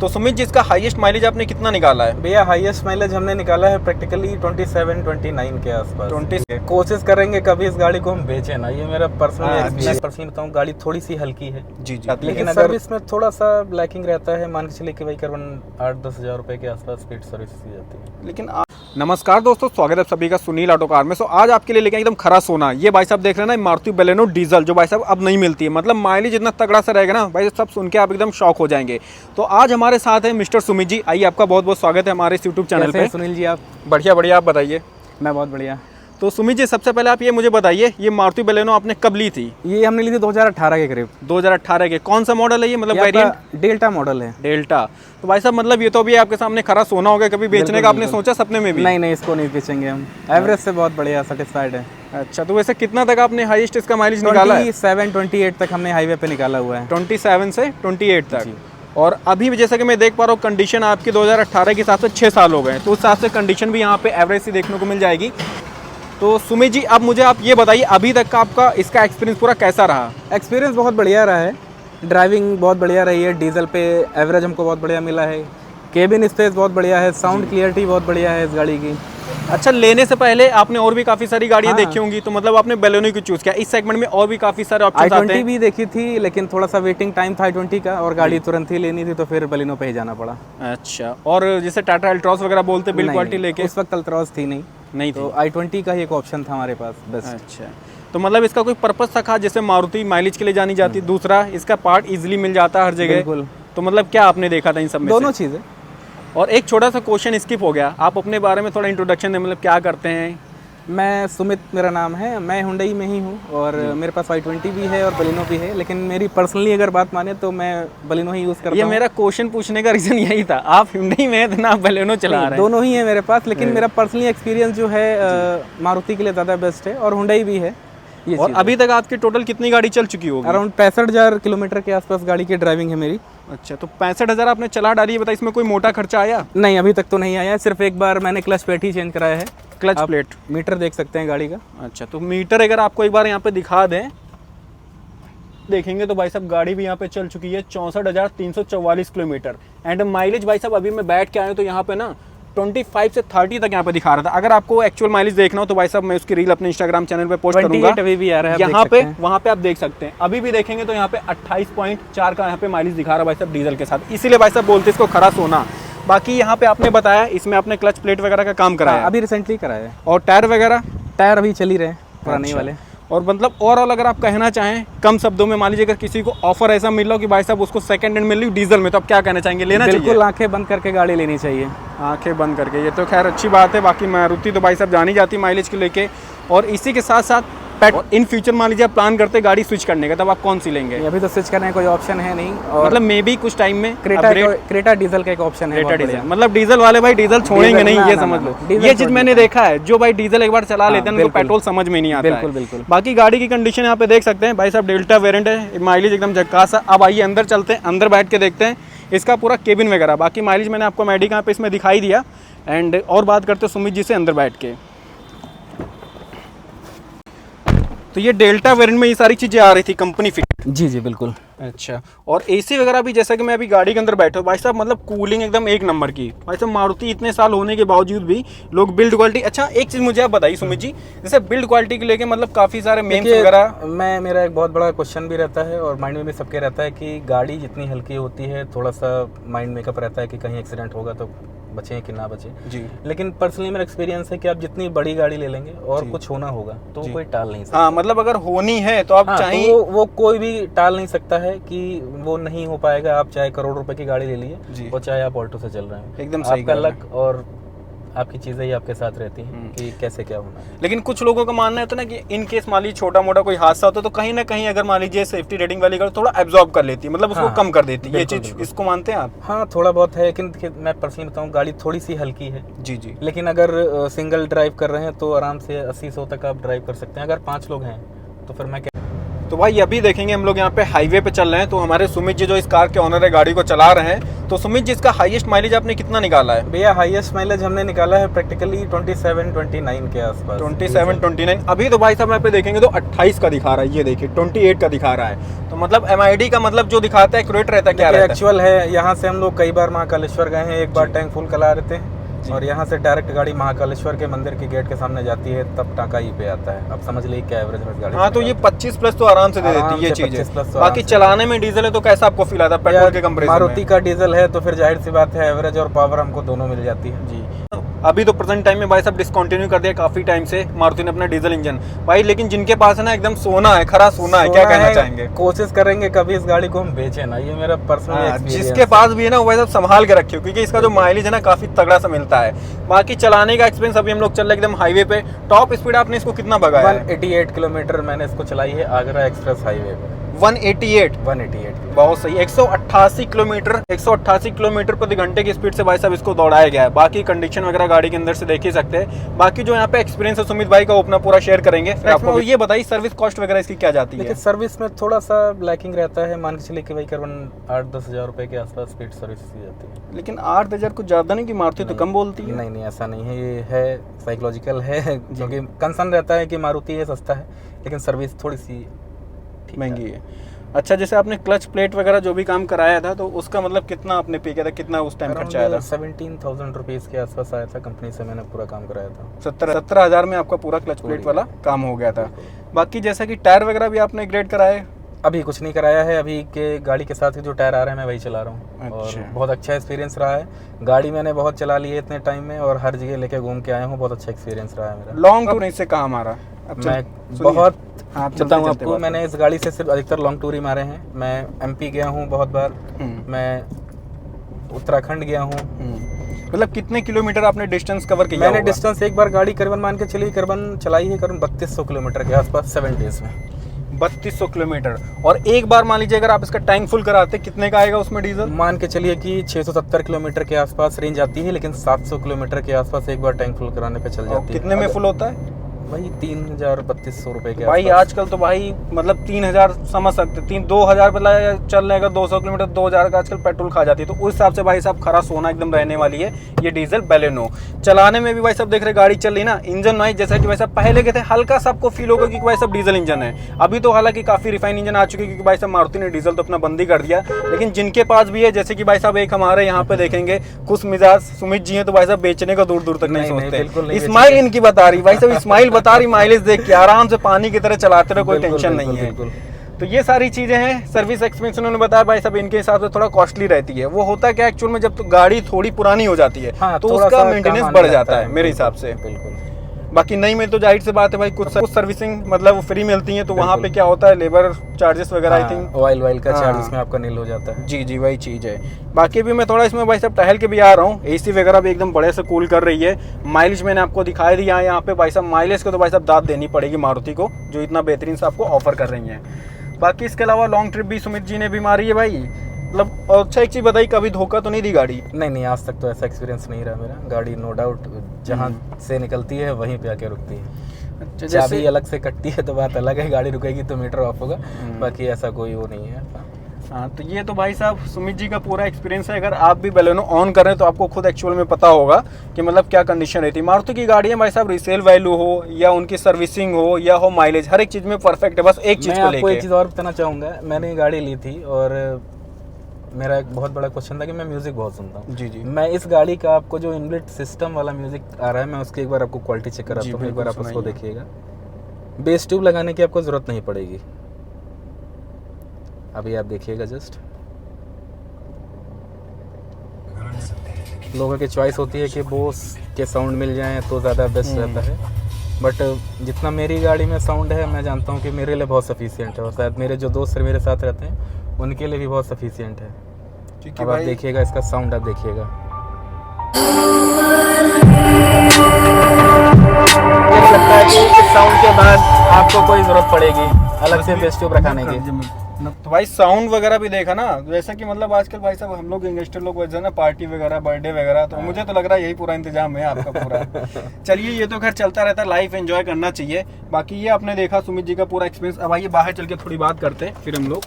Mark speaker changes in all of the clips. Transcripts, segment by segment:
Speaker 1: तो सुमित जी, इसका highest mileage आपने कितना निकाला है?
Speaker 2: भैया हाईएस्ट माइलेज हमने निकाला है प्रैक्टिकली 27-29 के आसपास।
Speaker 1: 20
Speaker 2: कोशिश करेंगे कभी इस गाड़ी को हम बेचें ना, ये मेरा पर्सनली बताऊँ, गाड़ी थोड़ी सी हल्की है
Speaker 1: जी।
Speaker 2: लेकिन अगर इसमें थोड़ा सा लैकिंग रहता है, मान के चलिए कि भाई करीबन 8-10 हज़ार रुपए के आसपास स्पीड सर्विस की जाती है।
Speaker 1: लेकिन नमस्कार दोस्तों, स्वागत है सभी का सुनील ऑटो कार में। आज आपके लिए लेके एकदम खरा सोना। ये भाई साहब देख रहे हैं ना, मारुति बलेनो डीजल, जो भाई साहब अब नहीं मिलती है। मतलब माइलेज इतना तगड़ा सा रहेगा ना भाई, सब सुन के आप एकदम शॉक हो जाएंगे। तो आज हमारे साथ है मिस्टर सुमित जी। आइए, आपका बहुत बहुत स्वागत है हमारे इस यूट्यूब चैनल पे।
Speaker 2: सुनील जी, आप?
Speaker 1: बढ़िया, आप बताइए।
Speaker 2: मैं बहुत बढ़िया।
Speaker 1: तो सुमित जी, सबसे पहले आप ये मुझे बताइए, ये मारुति बलेनो आपने कब ली थी?
Speaker 2: ये हमने ली थी 2018 के करीब।
Speaker 1: 2018 के। कौन सा मॉडल है ये? मतलब वेरिएंट?
Speaker 2: डेल्टा मॉडल है।
Speaker 1: डेल्टा। तो भाई साहब मतलब ये तो अभी आपके सामने खरा सोना हो गया। कभी बेचने का आपने सोचा सपने में भी?
Speaker 2: नहीं, इसको नहीं बेचेंगे हम। एवरेज से बहुत बढ़िया सेटिस्फाइड है।
Speaker 1: अच्छा, तो वैसे कितना तक आपने हाईएस्ट इसका माइलेज निकाला है?
Speaker 2: 27-28 तक हमने हाईवे पे निकाला हुआ है।
Speaker 1: 27 से 28 तक। और अभी भी जैसा कि मैं देख पा रहा हूँ, कंडीशन आपकी 2018 के हिसाब से 6 साल हो गए, तो उस हिसाब से कंडीशन भी यहाँ पे एवरेज सी देखने को मिल जाएगी। तो सुमित जी, अब मुझे आप ये बताइए, अभी तक का आपका इसका एक्सपीरियंस पूरा कैसा रहा?
Speaker 2: एक्सपीरियंस बहुत बढ़िया रहा है। ड्राइविंग बहुत बढ़िया रही है। डीजल पे एवरेज हमको बहुत बढ़िया मिला है। केबिन स्पेस बहुत बढ़िया है। साउंड क्लियरिटी बहुत बढ़िया है इस गाड़ी की।
Speaker 1: अच्छा, लेने से पहले आपने और भी काफी सारी गाड़ियां देखी होंगी, तो मतलब आपने बलेनो को चूज किया। इस सेगमेंट में और भी काफी सारे ऑप्शन आते हैं।
Speaker 2: i20 भी देखी थी, लेकिन थोड़ा सा वेटिंग टाइम था i20 का, और गाड़ी तुरंत ही लेनी थी, तो फिर बलेनो पे ही जाना पड़ा।
Speaker 1: अच्छा, और जैसे टाटा अल्ट्रॉस वगैरह बोलते बिल्ड क्वालिटी लेके?
Speaker 2: उस वक्त अल्ट्रॉस थी नहीं
Speaker 1: थी।
Speaker 2: तो i20 का ही एक ऑप्शन था हमारे पास बस।
Speaker 1: अच्छा, तो मतलब इसका कोई पर्पस था, जैसे मारुति माइलेज के लिए जानी जाती, दूसरा इसका पार्ट इजीली मिल जाता है हर जगह।
Speaker 2: बिल्कुल।
Speaker 1: तो मतलब क्या आपने देखा था इन सब में?
Speaker 2: दोनों चीज़ें।
Speaker 1: और एक छोटा सा क्वेश्चन स्किप हो गया, आप अपने बारे में थोड़ा इंट्रोडक्शन दें, मतलब क्या करते हैं?
Speaker 2: मैं सुमित मेरा नाम है। मैं हुंडई में ही हूँ, और मेरे पास i20 भी है और बलिनो भी है, लेकिन मेरी पर्सनली अगर बात माने तो मैं बलिनो ही यूज़ करता हूँ।
Speaker 1: ये मेरा क्वेश्चन पूछने का रीज़न यही था, आप हुंडई में हैं तो ना बलेनो चला रहे हैं।
Speaker 2: दोनों ही है मेरे पास, लेकिन मेरा पर्सनली एक्सपीरियंस जो है मारुति के लिए ज़्यादा बेस्ट है, और हुंडई भी है।
Speaker 1: और अभी तक आपकी टोटल कितनी गाड़ी चल चुकी होगी?
Speaker 2: अराउंड 65,000 किलोमीटर के आसपास गाड़ी की ड्राइविंग है मेरी।
Speaker 1: अच्छा, तो 65,000 आपने चला डाली है। बताइए, इसमें कोई मोटा खर्चा आया?
Speaker 2: नहीं, अभी तक तो नहीं आया। सिर्फ एक बार मैंने क्लच प्लेट ही चेंज कराया है।
Speaker 1: Clutch plate?
Speaker 2: मीटर देख सकते हैं गाड़ी का।
Speaker 1: अच्छा, तो मीटर अगर आपको एक बार यहाँ पे दिखा दें, देखेंगे तो भाई साहब गाड़ी भी यहाँ पे चल चुकी है 64,344 किलोमीटर। एंड माइलेज भाई साहब, अभी मैं बैठ के आया हूँ तो यहाँ पे ना 25 से 30 तक यहाँ पे दिखा रहा था। अगर आपको एक्चुअल माइलेज देखना हो तो भाई साहब मैं उसकी रील अपने इंस्टाग्राम चैनल पे पोस्ट करूंगा।
Speaker 2: अभी भी आ रहा है
Speaker 1: यहाँ पे, वहाँ पे आप देख सकते हैं। अभी भी देखेंगे तो यहाँ पे 28.4 का यहाँ पे माइलेज दिखा रहा है भाई साहब डीजल के साथ। इसीलिए भाई साहब बोलते इसको खरा सोना। बाकी यहाँ पे आपने बताया इसमें आपने क्लच प्लेट वगैरह का काम कराया?
Speaker 2: अभी रिसेंटली कराया है।
Speaker 1: और टायर वगैरह?
Speaker 2: टायर अभी चल ही रहे हैं, पुराने वाले।
Speaker 1: और मतलब ओवरऑल अगर आप कहना चाहें कम शब्दों में, मान लीजिए अगर किसी को ऑफर ऐसा मिल रहा हो कि भाई साहब उसको सेकंड हैंड मिल रही डीजल में, तो आप क्या कहना चाहेंगे? लेना चाहिए?
Speaker 2: बिल्कुल, आंखें बंद करके गाड़ी लेनी चाहिए।
Speaker 1: आंखें बंद करके, ये तो खैर अच्छी बात है। बाकी मारुति तो भाई साहब जानी जाती माइलेज को लेके। और इसी के साथ साथ इन फ्यूचर मान लीजिए आप प्लान करते गाड़ी स्विच करने का, तब आप कौन सी लेंगे?
Speaker 2: अभी तो स्विच करने का कोई ऑप्शन है नहीं, और
Speaker 1: मतलब मे भी कुछ टाइम में
Speaker 2: क्रेटा डीजल का एक ऑप्शन है।
Speaker 1: मतलब डीजल वाले भाई डीजल छोड़ेंगे नहीं, ये समझ लो। ये चीज मैंने देखा है, जो भाई डीजल एक बार चला लेते हैं उनको पेट्रोल समझ में नहीं आता।
Speaker 2: बिल्कुल।
Speaker 1: बाकी गाड़ी की कंडीशन यहाँ पे देख सकते हैं भाई साहब, डेल्टा वेरिएंट है, माइलेज एकदम झक्कास है। अब आइए अंदर चलते हैं, अंदर बैठ के देखते हैं इसका पूरा केबिन वगैरह। बाकी माइलेज मैंने आपको मेडिका पे इसमें दिखाई दिया। एंड और बात करते हैं सुमित जी से अंदर बैठ के। तो ये डेल्टा वेरिएंट में ये सारी चीज़ें आ रही थी कंपनी फिट?
Speaker 2: जी बिल्कुल।
Speaker 1: अच्छा, और एसी वगैरह भी, जैसा कि मैं अभी गाड़ी के अंदर बैठा हूँ भाई साहब, मतलब कूलिंग एकदम एक नंबर की। भाई साहब मारुति इतने साल होने के बावजूद भी लोग बिल्ड क्वालिटी। अच्छा, एक चीज़ मुझे आप बताइए सुमित जी, जैसे बिल्ड क्वालिटी को लेके मतलब काफ़ी सारे मेम्स वगैरह।
Speaker 2: मेरा एक बहुत बड़ा क्वेश्चन भी रहता है, और माइंड में भी सबके रहता है कि गाड़ी जितनी हल्की होती है, थोड़ा सा माइंड मेकअप रहता है कि कहीं एक्सीडेंट होगा तो बचे कि ना बचे जी। लेकिन पर्सनली मेरा एक्सपीरियंस है कि आप जितनी बड़ी गाड़ी ले लेंगे और कुछ होना होगा तो कोई टाल नहीं सकता।
Speaker 1: हाँ, मतलब अगर होनी है तो आप चाहे
Speaker 2: तो वो कोई भी टाल नहीं सकता है कि वो नहीं हो पाएगा। आप चाहे करोड़ रुपए की गाड़ी ले लिए, और चाहे आप ऑल्टो से चल रहे हैं,
Speaker 1: एकदम सही।
Speaker 2: आपका लक और आपकी चीजें ही आपके साथ रहती हैं कि कैसे क्या होना है।
Speaker 1: लेकिन कुछ लोगों का मानना है तो ना कि इन केस मान लीजिए छोटा मोटा कोई हादसा होता है तो कहीं ना कहीं अगर मान लीजिए सेफ्टी रेटिंग वाली गाड़ी थोड़ा एब्जॉर्ब कर लेती है, मतलब उसको कम कर देती है। ये चीज इसको मानते हैं आप?
Speaker 2: हाँ, थोड़ा बहुत है, लेकिन मैं पर्सनली बताऊँ गाड़ी थोड़ी सी हल्की है।
Speaker 1: जी।
Speaker 2: लेकिन अगर सिंगल ड्राइव कर रहे हैं तो आराम से 80-100 तक आप ड्राइव कर सकते हैं। अगर 5 लोग हैं तो फिर मैं
Speaker 1: तो भाई अभी देखेंगे हम लोग यहाँ पे हाईवे पे चल रहे हैं, तो हमारे सुमित जी जो इस कार के ओनर है गाड़ी को चला रहे हैं। तो सुमित जी इसका हाईएस्ट माइलेज आपने कितना निकाला है?
Speaker 2: भैया हाईएस्ट माइलेज हमने निकाला है प्रैक्टिकली 27-29 के आसपास।
Speaker 1: 27-29 अभी तो भाई साहब यहाँ पे देखेंगे तो 28 का दिखा रहा है, ये देखिए 28 का दिखा रहा है। तो मतलब MID का मतलब जो दिखाता है एक्यूरेट रहता है, क्या रहता है?
Speaker 2: एक्चुअल है, यहाँ से हम लोग कई बार महाकालेश्वर गए हैं, एक बार टैंक फुल करा रहे थे और यहाँ से डायरेक्ट गाड़ी महाकालेश्वर के मंदिर के गेट के सामने जाती है, तब टाका ही पे आता है। अब समझ लीजिए क्या एवरेज में गाड़ी।
Speaker 1: हाँ, तो ये 25 प्लस तो आराम से दे देती है ये चीज है। बाकी चलाने में डीजल है तो कैसा आपको फील आता है पेट्रोल के कंपैरिजन में?
Speaker 2: मारुति का डीजल है तो फिर जाहिर सी बात है एवरेज और पावर हमको दोनों मिल जाती है
Speaker 1: जी। अभी तो प्रेजेंट टाइम में भाई सब डिसकंटिन्यू कर दिया काफी टाइम से मारुति ने अपना डीजल इंजन। भाई लेकिन जिनके पास है ना एकदम सोना है, खरा सोना है, क्या कहना चाहेंगे?
Speaker 2: कोशिश करेंगे कभी इस गाड़ी को हम बेचे ना, ये मेरा पर्सनल एक्सपीरियंस।
Speaker 1: जिसके पास भी है ना वो सब संभाल के रखे, क्योंकि इसका जो माइलेज है ना काफी तगड़ा सा मिलता है। बाकी चलाने का एक्सपीरियंस अभी हम लोग चल रहे एकदम हाईवे पे। टॉप स्पीड आपने इसको कितना भगाया?
Speaker 2: 188 किलोमीटर मैंने इसको चलाई है आगरा एक्सप्रेस हाईवे पे।
Speaker 1: 188 बहुत सही। 188 किलोमीटर प्रति घंटे की स्पीड से भाई साहब इसको दौड़ाया गया है। बाकी कंडीशन वगैरह गाड़ी के अंदर से देख ही सकते हैं। बाकी जो यहाँ पे एक्सपीरियंस है सुमित भाई का वो अपना पूरा शेयर करेंगे। आपको ये बताइए सर्विस कॉस्ट वगैरह इसकी क्या जाती है?
Speaker 2: सर्विस में थोड़ा सा लैकिंग रहता है, मान के चलिए कि भाई करीबन 8-10 हज़ार रुपए के आसपास स्पीड सर्विस की जाती है।
Speaker 1: लेकिन 8,000 कुछ ज्यादा नहीं कि मारुति तो कम बोलती है?
Speaker 2: नहीं ऐसा नहीं है, ये है साइकोलॉजिकल है, क्योंकि कंसर्न रहता है कि मारुति ये सस्ता है लेकिन सर्विस थोड़ी सी
Speaker 1: महंगी है। अच्छा, जैसे आपने क्लच प्लेट वगैरह जो भी काम कराया था तो उसका मतलब कितना आपने पे किया था, कितना उस टाइम खर्चा आया था?
Speaker 2: 17,000 रुपीज़ के आसपास आया था, कंपनी से मैंने पूरा काम कराया था।
Speaker 1: 17,000 में आपका पूरा क्लच प्लेट वाला काम हो गया था। बाकी जैसा कि टायर वगैरह भी आपने ग्रेड कराए?
Speaker 2: अभी कुछ नहीं कराया है, अभी के गाड़ी के साथ ही जो टायर आ रहे हैं मैं वही चला रहा हूँ।
Speaker 1: अच्छा।
Speaker 2: और बहुत अच्छा एक्सपीरियंस रहा है, गाड़ी मैंने बहुत चला ली है इतने टाइम में और हर जगह लेके घूम के आया हूँ, बहुत अच्छा एक्सपीरियंस रहा है मेरा।
Speaker 1: लॉन्ग टूर इससे कहाँ मारा?
Speaker 2: मैं बहुत बताऊँ आपको, मैंने इस गाड़ी से सिर्फ अधिकतर लॉन्ग टूर ही मारे हैं। मैं MP गया हूँ बहुत बार, मैं उत्तराखंड गया हूँ।
Speaker 1: मतलब कितने किलोमीटर आपने डिस्टेंस कवर किया?
Speaker 2: मैंने डिस्टेंस एक बार गाड़ी करीबन मान के चलिए करीबन चलाई है करीबन 3200 किलोमीटर के आसपास 7 डेज में।
Speaker 1: 3200 किलोमीटर। और एक बार मान लीजिए अगर आप इसका टैंक फुल कराते कितने का आएगा उसमें डीजल?
Speaker 2: मान के चलिए कि 670 किलोमीटर के आसपास रेंज आती है, लेकिन 700 किलोमीटर के आसपास एक बार टैंक फुल कराने पे चल जाती है।
Speaker 1: कितने में फुल होता है?
Speaker 2: भाई 3,000-3,200 रुपए के
Speaker 1: भाई आजकल तो भाई मतलब 3,000 समझ सकते, 2,000 चल रहे, अगर 200 किलोमीटर 2,000 का आजकल पेट्रोल खा जाती है। तो उस हिसाब से भाई साहब खरा सोना एकदम रहने वाली है ये डीजल बेलेनो। चलाने में भी भाई साहब देख रहे गाड़ी चल रही ना, इंजन नॉइज जैसा कि भाई साहब पहले के थे हल्का सा आपको फील होगा कि भाई साहब डीजल इंजन है। अभी तो हालांकि काफी रिफाइन इंजन आ चुके हैं, क्योंकि भाई साहब मारुति ने डीजल तो अपना बंदी कर दिया। लेकिन जिनके पास भी है, जैसे कि भाई साहब एक हमारे यहाँ पे देखेंगे खुश मिजाज सुमित जी हैं, तो भाई साहब बेचने का दूर दूर तक नहीं सोचते। इस्माइल इनकी बता रही, भाई साहब इस्माइल बता रही माइलेज देख के आराम से पानी की तरह चलाते रहो, कोई टेंशन नहीं है। तो ये सारी चीजें हैं। सर्विस एक्सपीरियंस उन्होंने बताया भाई साहब इनके हिसाब से थोड़ा कॉस्टली रहती है। वो होता है क्या एक्चुअल में जब तो गाड़ी थोड़ी पुरानी हो जाती है तो उसका मेंटेनेंस बढ़ जाता है मेरे हिसाब से। बाकी नहीं मिल तो जाहिर से बात है भाई कुछ सर्विसिंग मतलब फ्री मिलती है, तो वहाँ पे क्या होता है लेबर चार्जेस वगैरह आई थिंक
Speaker 2: ऑयल का चार्ज इसमें आपका नील हो जाता है।
Speaker 1: जी वही चीज़ है। बाकी भी मैं थोड़ा इसमें भाई साहब टहल के भी आ रहा हूँ, AC वगैरह भी एकदम बड़े से कूल कर रही है। माइलेज मैंने आपको दिखाई दिया है यहाँ पे भाई साहब, माइलेज को तो भाई साहब दाद देनी पड़ेगी मारुति को, जो इतना बेहतरीन से आपको ऑफर कर रही है। बाकी इसके अलावा लॉन्ग ट्रिप भी सुमित जी ने भी मारी है भाई, मतलब अच्छा एक चीज़ बताइए, कभी धोखा तो नहीं दी गाड़ी?
Speaker 2: नहीं आज तक तो ऐसा एक्सपीरियंस नहीं रहा मेरा। गाड़ी नो डाउट जहाँ से निकलती है वहीं पे आके रुकती है। चाबी अलग से कटती है तो बात अलग है, गाड़ी रुकेगी तो मीटर ऑफ होगा, बाकी ऐसा कोई वो नहीं है।
Speaker 1: हाँ, तो ये तो भाई साहब सुमित जी का पूरा एक्सपीरियंस है। अगर आप भी बेलेनो ऑन कर रहे हैं तो आपको खुद एक्चुअल में पता होगा कि मतलब क्या कंडीशन रहती है। मारुति की गाड़ियाँ भाई साहब रीसेल वैल्यू हो या उनकी सर्विसिंग हो या हो माइलेज, हर एक चीज़ में परफेक्ट है। बस एक चीज़ को लेके
Speaker 2: एक चीज़ और बताना चाहूँगा, मैंने ये गाड़ी ली थी और मेरा एक बहुत बड़ा क्वेश्चन था कि मैं म्यूज़िक बहुत सुनता हूँ।
Speaker 1: जी
Speaker 2: मैं इस गाड़ी का आपको जो इनबिल्ट सिस्टम वाला म्यूज़िक आ रहा है मैं उसकी एक बार आपको क्वालिटी चेक कराता हूँ, एक बार आप उसको देखिएगा। बेस ट्यूब लगाने की आपको ज़रूरत नहीं पड़ेगी, अभी आप देखिएगा जस्ट। लोगों की चॉइस होती है कि बोस के साउंड मिल जाएं तो ज़्यादा बेस्ट रहता है, बट जितना मेरी गाड़ी में साउंड है मैं जानता हूँ कि मेरे लिए बहुत सफिशिएंट है और शायद मेरे जो दोस्त मेरे साथ रहते हैं उनके लिए भी बहुत सफिशिएंट है। अब आप देखिएगा इसका साउंड, आप देखिएगा मुझे लगता है कि इस साउंड के बाद आपको कोई ज़रूरत पड़ेगी अलग से बेस ट्यूब रखाने की।
Speaker 1: तो भाई साउंड वगैरह भी देखा ना, जैसा कि मतलब आजकल भाई साहब हम लोग यंगस्टर लोग वैसे ना पार्टी वगैरह बर्थडे वगैरह, तो मुझे तो लग रहा है यही पूरा इंतजाम है आपका पूरा। चलिए ये तो खैर चलता रहता है, लाइफ एंजॉय करना चाहिए। बाकी ये आपने देखा सुमित जी का पूरा एक्सपीरियंस। अब आइए बाहर चल के थोड़ी बात करते हैं फिर हम लोग।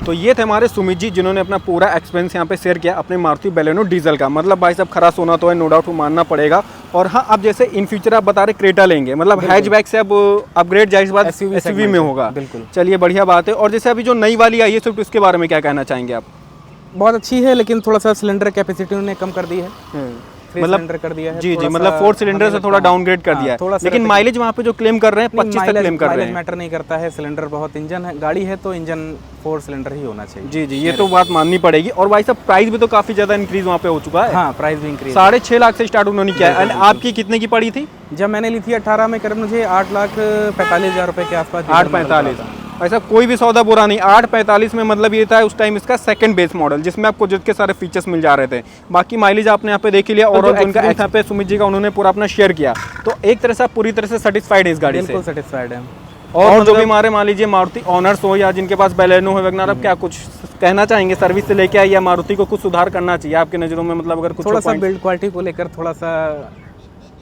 Speaker 1: तो ये थे हमारे सुमित जी जिन्होंने अपना पूरा एक्सपीरियंस यहाँ पे शेयर किया अपने मारुति बलेनो डीजल का। मतलब भाई साहब खरा सोना तो है, नो डाउट मानना पड़ेगा। और हाँ, अब जैसे इन फ्यूचर आप बता रहे क्रेटा लेंगे, मतलब हैचबैक से अब अपग्रेड जाहिर सी बात एसयूवी में होगा।
Speaker 2: बिल्कुल,
Speaker 1: चलिए बढ़िया बात है। और जैसे अभी जो नई वाली आई है स्विफ्ट, उसके बारे में क्या कहना चाहेंगे आप?
Speaker 2: बहुत अच्छी है, लेकिन थोड़ा सा सिलेंडर कैपेसिटी उन्होंने कम कर दी है,
Speaker 1: मतलब
Speaker 2: कर दिया है।
Speaker 1: जी जी, मतलब 4 सिलेंडर से थोड़ा डाउनग्रेड कर दिया है। लेकिन माइलेज वहाँ पे जो क्लेम कर रहे हैं 25 तक क्लेम कर रहे हैं।
Speaker 2: मैटर नहीं करता है, सिलेंडर बहुत, इंजन है, गाड़ी है तो इंजन 4 सिलेंडर ही होना चाहिए।
Speaker 1: जी जी, ये तो बात माननी पड़ेगी। और भाई साहब प्राइस भी तो काफी ज्यादा इंक्रीज वहाँ पे हो चुका है।
Speaker 2: हाँ, प्राइस भी इंक्रीज
Speaker 1: 6.5 लाख से स्टार्ट उन्होंने किया है। आपकी कितने की पड़ी थी
Speaker 2: जब मैंने ली थी? 18 में करीब मुझे 8,45,000 रुपए के आसपास।
Speaker 1: 8.45। ऐसा कोई भी सौदा बुरा नहीं। 8.45 में मतलब ये था उस टाइम इसका सेकंड बेस मॉडल, जिसमें आपको जिसके सारे फीचर्स मिल जा रहे थे। बाकी माइलेज आपने यहाँ पे देख ही लिया। और उनका यहाँ पे सुमित जी का उन्होंने पूरा अपना शेयर किया, तो एक तरह से आप पूरी तरह से सेटिस्फाइड है इस गाड़ी से?
Speaker 2: बिल्कुल सेटिस्फाइड है।
Speaker 1: और जो भी हमारे मान लीजिए मारुति ऑनर्स हो या जिनके पास बैलेनो है वगैरह, क्या कुछ कहना चाहेंगे सर्विस से लेके आई, या मारुति को कुछ सुधार करना चाहिए आपके नज़रों में? मतलब अगर कुछ
Speaker 2: थोड़ा सा बिल्ड क्वालिटी को लेकर थोड़ा सा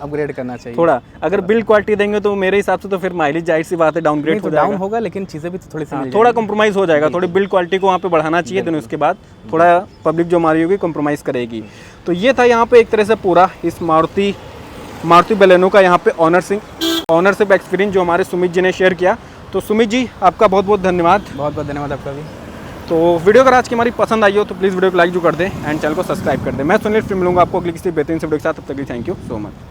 Speaker 2: अपग्रेड करना चाहिए।
Speaker 1: थोड़ा अगर बिल्ड क्वालिटी देंगे तो मेरे हिसाब से तो फिर माइलेज जाहिर सी बात है डाउनग्रेड हो जाएगा।
Speaker 2: डाउन होगा, लेकिन चीज़ें भी तो थोड़ी सी
Speaker 1: थोड़ा कॉम्प्रोमाइज़ हो जाएगा। थोड़ी बिल्ड क्वालिटी को वहाँ पे बढ़ाना चाहिए, देन उसके बाद थोड़ा पब्लिक जो हमारी होगी कॉम्प्रोमाइज़ करेगी। तो ये था यहाँ पे एक तरह से पूरा इस मारुति बलेनो का यहाँ पे ऑनरशिप एक्सपीरियंस जो हमारे सुमित जी ने शेयर किया। तो सुमित जी आपका बहुत बहुत धन्यवाद।
Speaker 2: बहुत बहुत धन्यवाद आपका भी।
Speaker 1: तो वीडियो अगर आज की हमारी पसंद आई हो तो प्लीज़ वीडियो को लाइक जो कर दें एंड चैनल को सब्सक्राइब कर दें। मैं सुनील फिर मिलूंगा आपको अगली किसी बेहतरीन से वीडियो के साथ। तब तक के लिए थैंक यू सो मच।